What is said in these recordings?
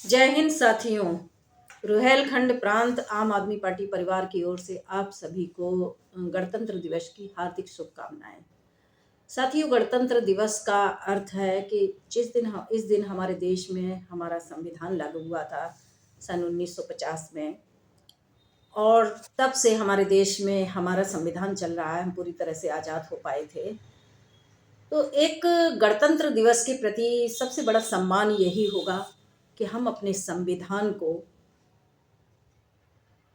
जय हिंद साथियों। रुहेलखंड प्रांत आम आदमी पार्टी परिवार की ओर से आप सभी को गणतंत्र दिवस की हार्दिक शुभकामनाएं। साथियों, गणतंत्र दिवस का अर्थ है कि इस दिन हमारे देश में हमारा संविधान लागू हुआ था सन 1950 में, और तब से हमारे देश में हमारा संविधान चल रहा है। हम पूरी तरह से आज़ाद हो पाए थे। तो एक गणतंत्र दिवस के प्रति सबसे बड़ा सम्मान यही होगा कि हम अपने संविधान को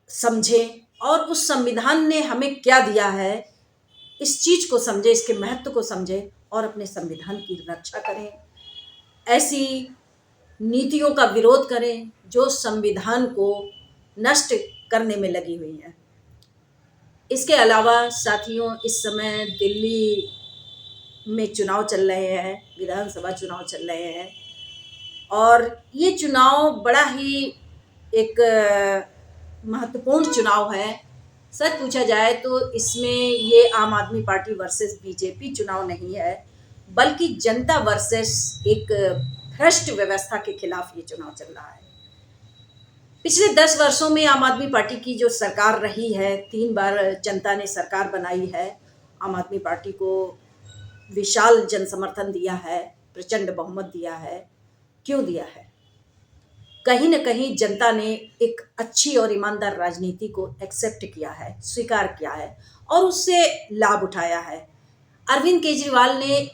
समझें और उस संविधान ने हमें क्या दिया है इस चीज को समझें, इसके महत्व को समझें और अपने संविधान की रक्षा करें। ऐसी नीतियों का विरोध करें जो संविधान को नष्ट करने में लगी हुई हैं। इसके अलावा साथियों, इस समय दिल्ली में चुनाव चल रहे हैं, विधानसभा चुनाव चल रहे हैं, और ये चुनाव बड़ा ही एक महत्वपूर्ण चुनाव है। सच पूछा जाए तो इसमें ये आम आदमी पार्टी वर्सेस बीजेपी चुनाव नहीं है, बल्कि जनता वर्सेस एक भ्रष्ट व्यवस्था के खिलाफ ये चुनाव चल रहा है। पिछले 10 वर्षों में आम आदमी पार्टी की जो सरकार रही है, 3 बार जनता ने सरकार बनाई है। आम आदमी पार्टी को विशाल जनसमर्थन दिया है, प्रचंड बहुमत दिया है। क्यों दिया है? कहीं न कहीं जनता ने एक अच्छी और ईमानदार राजनीति को एक्सेप्ट किया है, स्वीकार किया है और उससे लाभ उठाया है। अरविंद केजरीवाल ने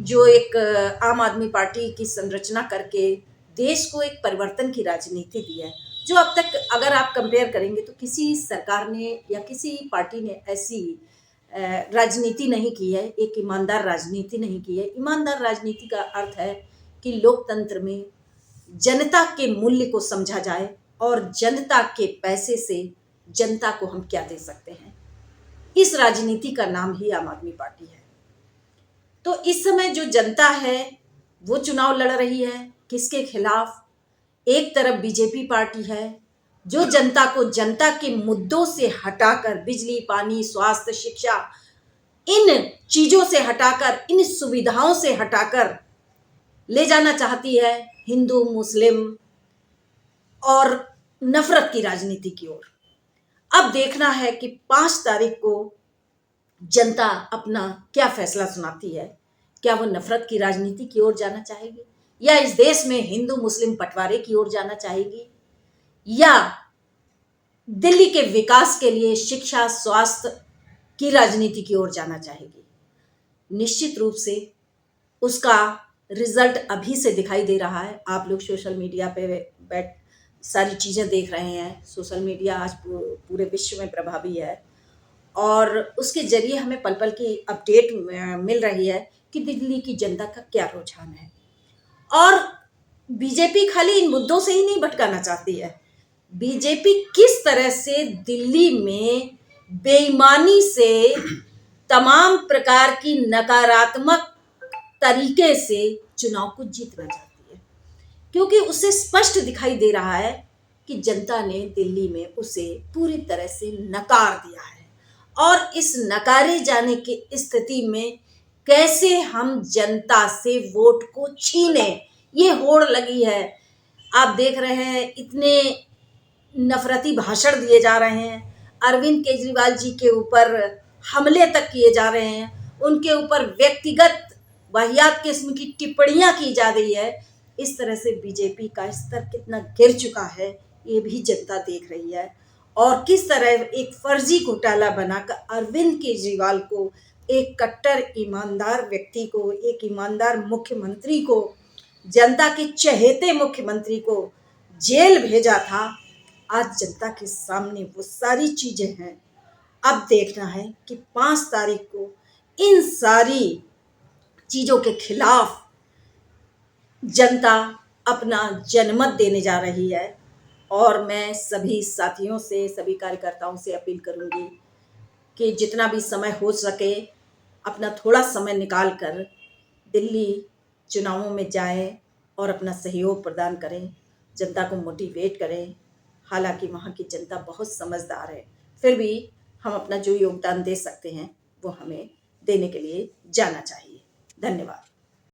जो एक आम आदमी पार्टी की संरचना करके देश को एक परिवर्तन की राजनीति दी है, जो अब तक अगर आप कंपेयर करेंगे तो किसी सरकार ने या किसी पार्टी ने ऐसी राजनीति नहीं की है, एक ईमानदार राजनीति नहीं की है। ईमानदार राजनीति का अर्थ है कि लोकतंत्र में जनता के मूल्य को समझा जाए और जनता के पैसे से जनता को हम क्या दे सकते हैं। इस राजनीति का नाम ही आम आदमी पार्टी है। तो इस समय जो जनता है वो चुनाव लड़ रही है किसके खिलाफ? एक तरफ बीजेपी पार्टी है जो जनता को जनता के मुद्दों से हटाकर, बिजली, पानी, स्वास्थ्य, शिक्षा, इन चीजों से हटाकर, इन सुविधाओं से हटाकर ले जाना चाहती है हिंदू, मुस्लिम और नफरत की राजनीति की ओर। अब देखना है कि 5 तारीख को जनता अपना क्या फैसला सुनाती है। क्या वो नफरत की राजनीति की ओर जाना चाहेगी, या इस देश में हिंदू मुस्लिम बंटवारे की ओर जाना चाहेगी, या दिल्ली के विकास के लिए शिक्षा, स्वास्थ्य की राजनीति की ओर जाना चाहेगी? निश्चित रूप से उसका रिजल्ट अभी से दिखाई दे रहा है। आप लोग सोशल मीडिया पे बैठ सारी चीज़ें देख रहे हैं। सोशल मीडिया आज पूरे विश्व में प्रभावी है और उसके जरिए हमें पल पल की अपडेट मिल रही है कि दिल्ली की जनता का क्या रुझान है। और बीजेपी खाली इन मुद्दों से ही नहीं भटकाना चाहती है। बीजेपी किस तरह से दिल्ली में बेईमानी से तमाम प्रकार की नकारात्मक तरीके से चुनाव को जीतना चाहती है, क्योंकि उसे स्पष्ट दिखाई दे रहा है कि जनता ने दिल्ली में उसे पूरी तरह से नकार दिया है। और इस नकारे जाने की स्थिति में कैसे हम जनता से वोट को छीने, ये होड़ लगी है। आप देख रहे हैं इतने नफरती भाषण दिए जा रहे हैं, अरविंद केजरीवाल जी के ऊपर हमले तक किए जा रहे हैं, उनके ऊपर व्यक्तिगत वाहियात किस्म की टिप्पणियां की जा रही है। इस तरह से बीजेपी का स्तर कितना गिर चुका है ये भी जनता देख रही है, और किस तरह एक फर्जी घोटाला बनाकर अरविंद केजरीवाल को, एक कट्टर ईमानदार व्यक्ति को, एक ईमानदार मुख्यमंत्री को, जनता के चहेते मुख्यमंत्री को जेल भेजा था। आज जनता के सामने वो सारी चीजें हैं। अब देखना है कि 5 तारीख को इन सारी चीजों के खिलाफ जनता अपना जनमत देने जा रही है। और मैं सभी साथियों से, सभी कार्यकर्ताओं से अपील करूंगी कि जितना भी समय हो सके अपना थोड़ा समय निकाल कर दिल्ली चुनावों में जाएं और अपना सहयोग प्रदान करें, जनता को मोटिवेट करें। हालांकि वहाँ की जनता बहुत समझदार है, फिर भी हम अपना जो योगदान दे सकते हैं वो हमें देने के लिए जाना चाहिए। धन्यवाद।